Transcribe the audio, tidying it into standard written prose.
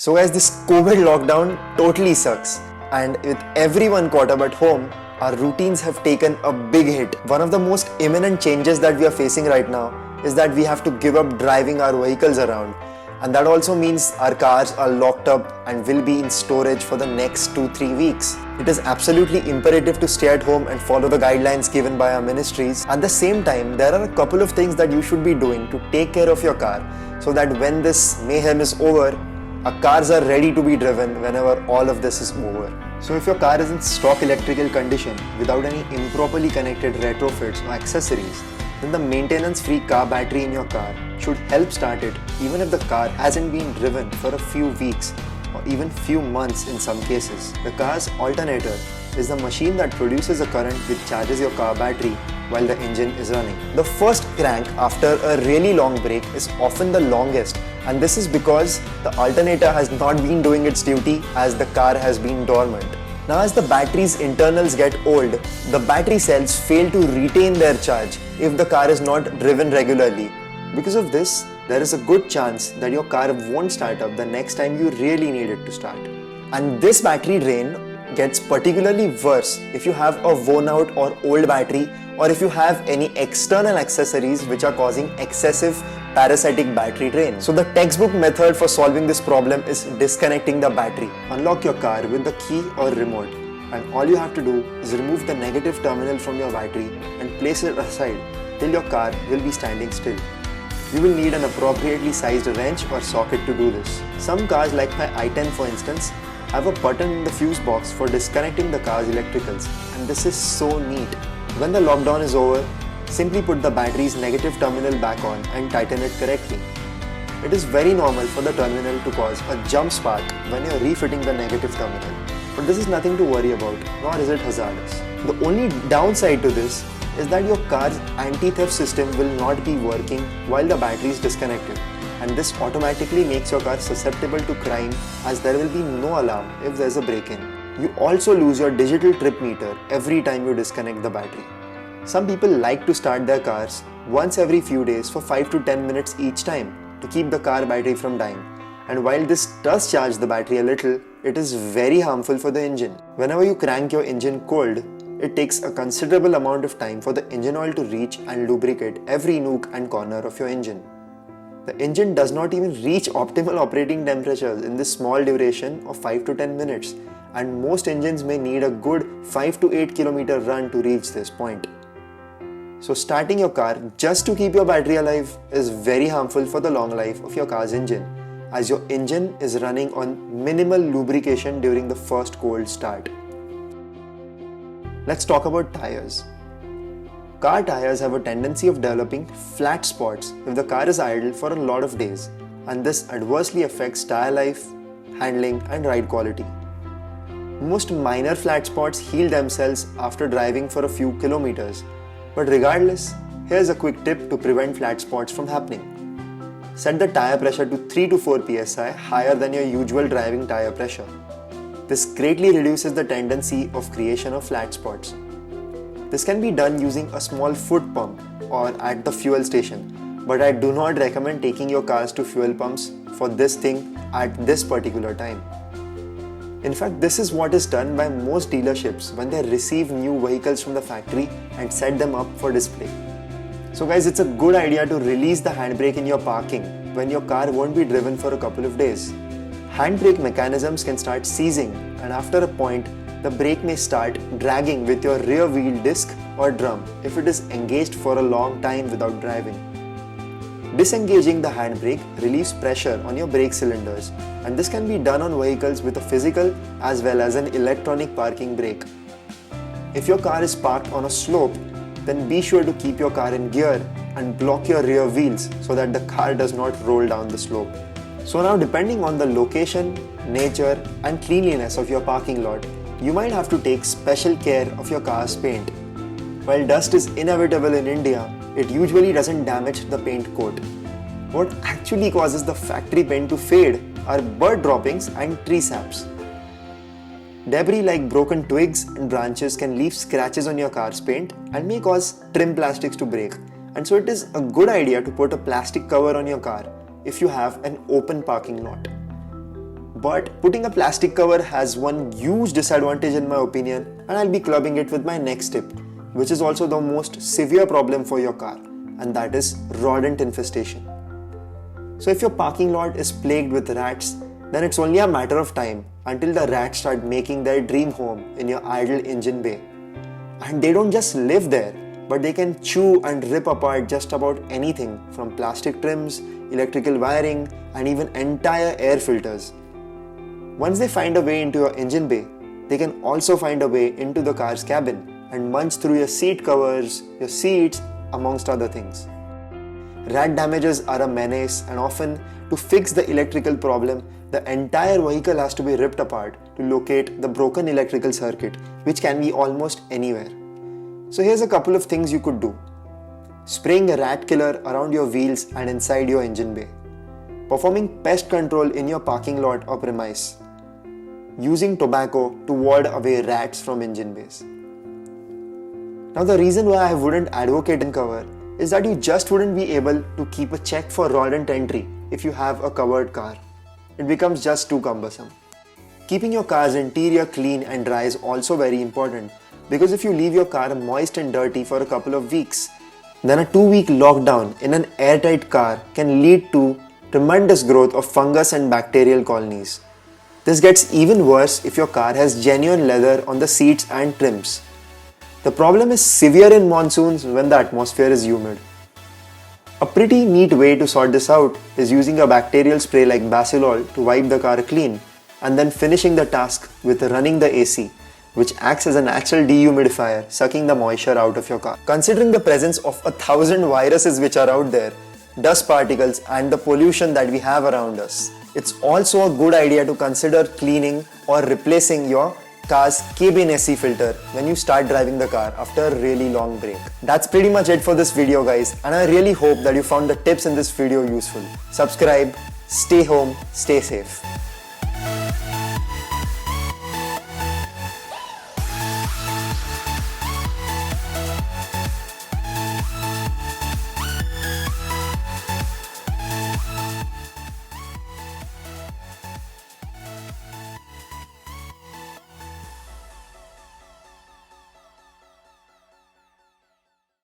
So guys, this COVID lockdown totally sucks. And with everyone caught up at home, our routines have taken a big hit. One of the most imminent changes that we are facing right now is that we have to give up driving our vehicles around. And that also means our cars are locked up and will be in storage for the next 2-3 weeks. It is absolutely imperative to stay at home and follow the guidelines given by our ministries. At the same time, there are a couple of things that you should be doing to take care of your car so that when this mayhem is over, our cars are ready to be driven whenever all of this is over. So if your car is in stock electrical condition without any improperly connected retrofits or accessories, then the maintenance-free car battery in your car should help start it even if the car hasn't been driven for a few weeks or even few months in some cases. The car's alternator is the machine that produces a current which charges your car battery while the engine is running. The first crank after a really long break is often the longest, and this is because the alternator has not been doing its duty as the car has been dormant. Now as the battery's internals get old, the battery cells fail to retain their charge if the car is not driven regularly. Because of this, there is a good chance that your car won't start up the next time you really need it to start. And this battery drain gets particularly worse if you have a worn out or old battery, or if you have any external accessories which are causing excessive parasitic battery drain. So the textbook method for solving this problem is disconnecting the battery. Unlock your car with the key or remote, and all you have to do is remove the negative terminal from your battery and place it aside till your car will be standing still. You will need an appropriately sized wrench or socket to do this. Some cars, like my i10 for instance, have a button in the fuse box for disconnecting the car's electricals, and this is so neat. When the lockdown is over, simply put the battery's negative terminal back on and tighten it correctly. It is very normal for the terminal to cause a jump spark when you are refitting the negative terminal, but this is nothing to worry about, nor is it hazardous. The only downside to this is that your car's anti-theft system will not be working while the battery is disconnected, and this automatically makes your car susceptible to crime as there will be no alarm if there is a break-in. You also lose your digital trip meter every time you disconnect the battery. Some people like to start their cars once every few days for 5 to 10 minutes each time to keep the car battery from dying. And while this does charge the battery a little, it is very harmful for the engine. Whenever you crank your engine cold, it takes a considerable amount of time for the engine oil to reach and lubricate every nook and corner of your engine. The engine does not even reach optimal operating temperatures in this small duration of 5 to 10 minutes, and most engines may need a good 5 to 8 kilometer run to reach this point. So starting your car just to keep your battery alive is very harmful for the long life of your car's engine, as your engine is running on minimal lubrication during the first cold start. Let's talk about tires. Car tires have a tendency of developing flat spots if the car is idle for a lot of days, and this adversely affects tire life, handling and ride quality. Most minor flat spots heal themselves after driving for a few kilometers, but regardless, here's a quick tip to prevent flat spots from happening. Set the tire pressure to 3 to 4 psi higher than your usual driving tire pressure. This greatly reduces the tendency of creation of flat spots. This can be done using a small foot pump or at the fuel station, but I do not recommend taking your cars to fuel pumps for this thing at this particular time. In fact, this is what is done by most dealerships when they receive new vehicles from the factory and set them up for display. So guys, it's a good idea to release the handbrake in your parking when your car won't be driven for a couple of days. Handbrake mechanisms can start seizing, and after a point, the brake may start dragging with your rear wheel disc or drum if it is engaged for a long time without driving. Disengaging the handbrake relieves pressure on your brake cylinders, and this can be done on vehicles with a physical as well as an electronic parking brake. If your car is parked on a slope, then be sure to keep your car in gear and block your rear wheels so that the car does not roll down the slope. So now, depending on the location, nature and cleanliness of your parking lot, you might have to take special care of your car's paint. While dust is inevitable in India, it usually doesn't damage the paint coat. What actually causes the factory paint to fade are bird droppings and tree saps. Debris like broken twigs and branches can leave scratches on your car's paint and may cause trim plastics to break, and so it is a good idea to put a plastic cover on your car if you have an open parking lot. But putting a plastic cover has one huge disadvantage in my opinion, and I'll be clubbing it with my next tip, which is also the most severe problem for your car, and that is rodent infestation. So if your parking lot is plagued with rats, then it's only a matter of time until the rats start making their dream home in your idle engine bay. And they don't just live there, but they can chew and rip apart just about anything from plastic trims, electrical wiring, and even entire air filters. Once they find a way into your engine bay, they can also find a way into the car's cabin and munch through your seat covers, your seats, amongst other things. Rat damages are a menace, and often to fix the electrical problem, the entire vehicle has to be ripped apart to locate the broken electrical circuit, which can be almost anywhere. So here's a couple of things you could do. Spraying a rat killer around your wheels and inside your engine bay. Performing pest control in your parking lot or premise. Using tobacco to ward away rats from engine bays. Now the reason why I wouldn't advocate in cover is that you just wouldn't be able to keep a check for rodent entry if you have a covered car. It becomes just too cumbersome. Keeping your car's interior clean and dry is also very important, because if you leave your car moist and dirty for a couple of weeks, then a 2-week lockdown in an airtight car can lead to tremendous growth of fungus and bacterial colonies. This gets even worse if your car has genuine leather on the seats and trims. The problem is severe in monsoons when the atmosphere is humid. A pretty neat way to sort this out is using a bacterial spray like Bacillol to wipe the car clean, and then finishing the task with running the AC, which acts as a natural dehumidifier, sucking the moisture out of your car. Considering the presence of 1,000 viruses which are out there, dust particles, and the pollution that we have around us, it's also a good idea to consider cleaning or replacing your car's cabin AC filter when you start driving the car after a really long break. That's pretty much it for this video, guys, and I really hope that you found the tips in this video useful. Subscribe, stay home, stay safe.